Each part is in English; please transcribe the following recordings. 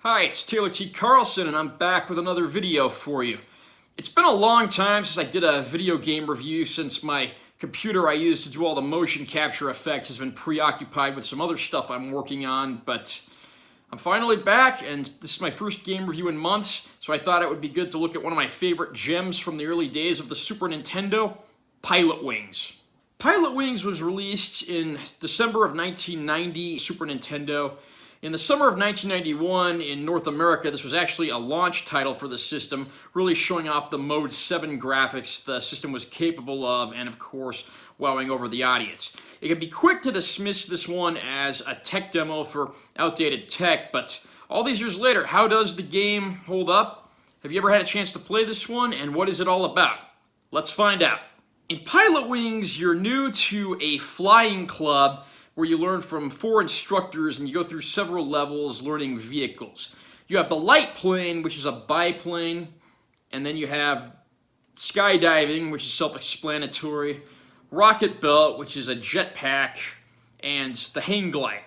Hi, it's Taylor T. Carlson, and I'm back with another video for you. It's been a long time since I did a video game review, since my computer I use to do all the motion capture effects has been preoccupied with some other stuff I'm working on, but I'm finally back, and this is my first game review in months, so I thought it would be good to look at one of my favorite gems from the early days of the Super Nintendo, Pilotwings. Pilotwings was released in December of 1990, Super Nintendo. In the summer of 1991, in North America, this was actually a launch title for the system, really showing off the Mode 7 graphics the system was capable of, and of course, wowing over the audience. It can be quick to dismiss this one as a tech demo for outdated tech, but all these years later, how does the game hold up? Have you ever had a chance to play this one, and what is it all about? Let's find out. In Pilotwings, you're new to a flying club where you learn from 4 instructors and you go through several levels learning vehicles. You have the light plane, which is a biplane, and then you have skydiving, which is self-explanatory, rocket belt, which is a jetpack, and the hang glider.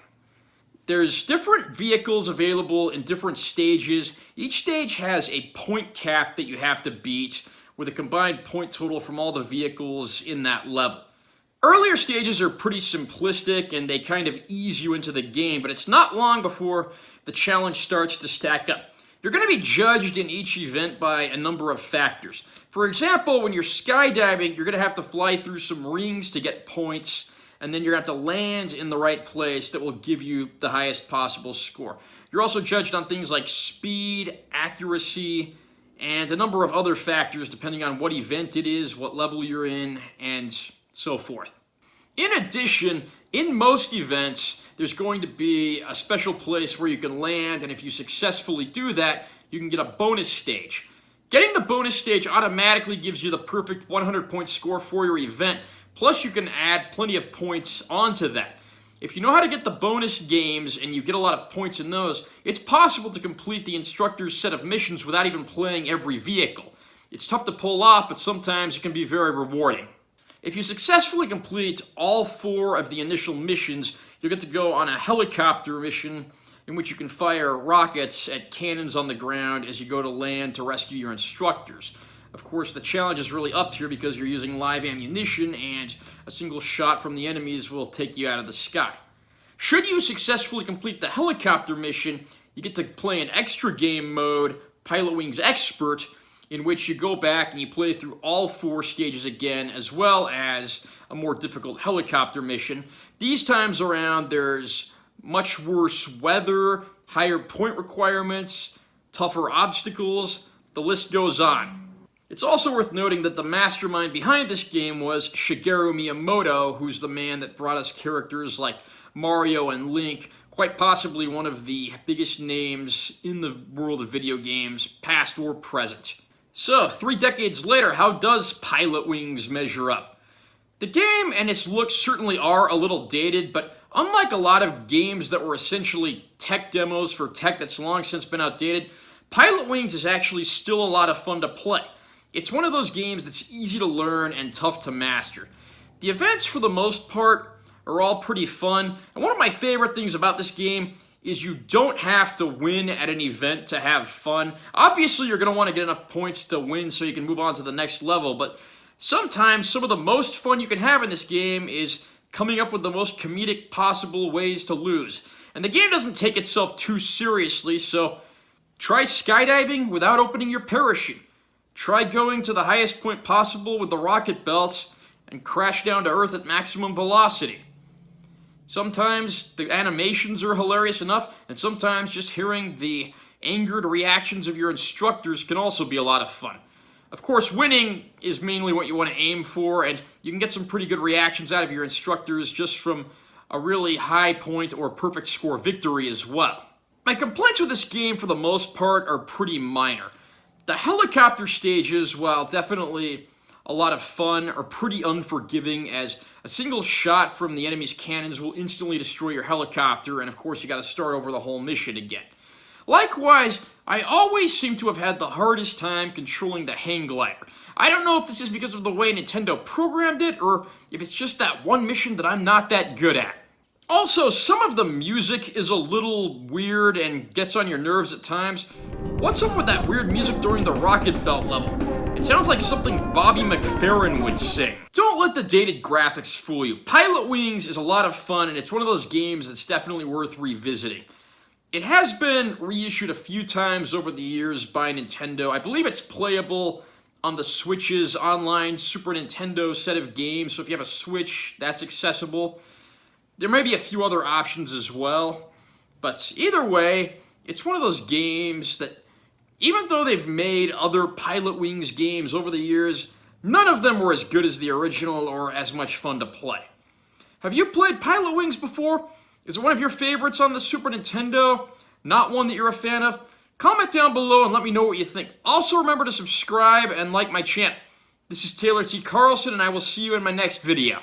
There's different vehicles available in different stages. Each stage has a point cap that you have to beat with a combined point total from all the vehicles in that level. Earlier stages are pretty simplistic and they kind of ease you into the game, but it's not long before the challenge starts to stack up. You're going to be judged in each event by a number of factors. For example, when you're skydiving, you're going to have to fly through some rings to get points, and then you're going to have to land in the right place that will give you the highest possible score. You're also judged on things like speed, accuracy, and a number of other factors depending on what event it is, what level you're in, and so forth. In addition, in most events, there's going to be a special place where you can land, and if you successfully do that, you can get a bonus stage. Getting the bonus stage automatically gives you the perfect 100-point score for your event, plus you can add plenty of points onto that. If you know how to get the bonus games and you get a lot of points in those, it's possible to complete the instructor's set of missions without even playing every vehicle. It's tough to pull off, but sometimes it can be very rewarding. If you successfully complete all 4 of the initial missions, you'll get to go on a helicopter mission in which you can fire rockets at cannons on the ground as you go to land to rescue your instructors. Of course, the challenge is really upped here because you're using live ammunition, and a single shot from the enemies will take you out of the sky. Should you successfully complete the helicopter mission, you get to play an extra game mode, Pilotwings Expert, in which you go back and you play through all 4 stages again, as well as a more difficult helicopter mission. These times around, there's much worse weather, higher point requirements, tougher obstacles, the list goes on. It's also worth noting that the mastermind behind this game was Shigeru Miyamoto, who's the man that brought us characters like Mario and Link, quite possibly one of the biggest names in the world of video games, past or present. So, 3 decades later, how does Pilotwings measure up? The game and its looks certainly are a little dated, but unlike a lot of games that were essentially tech demos for tech that's long since been outdated, Pilotwings is actually still a lot of fun to play. It's one of those games that's easy to learn and tough to master. The events, for the most part, are all pretty fun, and one of my favorite things about this game is you don't have to win at an event to have fun. Obviously, you're going to want to get enough points to win so you can move on to the next level, but sometimes some of the most fun you can have in this game is coming up with the most comedic possible ways to lose. And the game doesn't take itself too seriously, so try skydiving without opening your parachute. Try going to the highest point possible with the rocket belt and crash down to Earth at maximum velocity. Sometimes the animations are hilarious enough, and sometimes just hearing the angered reactions of your instructors can also be a lot of fun. Of course, winning is mainly what you want to aim for, and you can get some pretty good reactions out of your instructors just from a really high point or perfect score victory as well. My complaints with this game, for the most part, are pretty minor. The helicopter stages, while definitely a lot of fun, are pretty unforgiving, as a single shot from the enemy's cannons will instantly destroy your helicopter, and of course you got to start over the whole mission again. Likewise, I always seem to have had the hardest time controlling the hang glider. I don't know if this is because of the way Nintendo programmed it, or if it's just that one mission that I'm not that good at. Also, some of the music is a little weird and gets on your nerves at times. What's up with that weird music during the Rocket Belt level? It sounds like something Bobby McFerrin would sing. Don't let the dated graphics fool you. Pilotwings is a lot of fun, and it's one of those games that's definitely worth revisiting. It has been reissued a few times over the years by Nintendo. I believe it's playable on the Switch's online Super Nintendo set of games, so if you have a Switch, that's accessible. There may be a few other options as well, but either way, it's one of those games that, even though they've made other Pilotwings games over the years, none of them were as good as the original or as much fun to play. Have you played Pilotwings before? Is it one of your favorites on the Super Nintendo? Not one that you're a fan of? Comment down below and let me know what you think. Also remember to subscribe and like my channel. This is Taylor T. Carlson, and I will see you in my next video.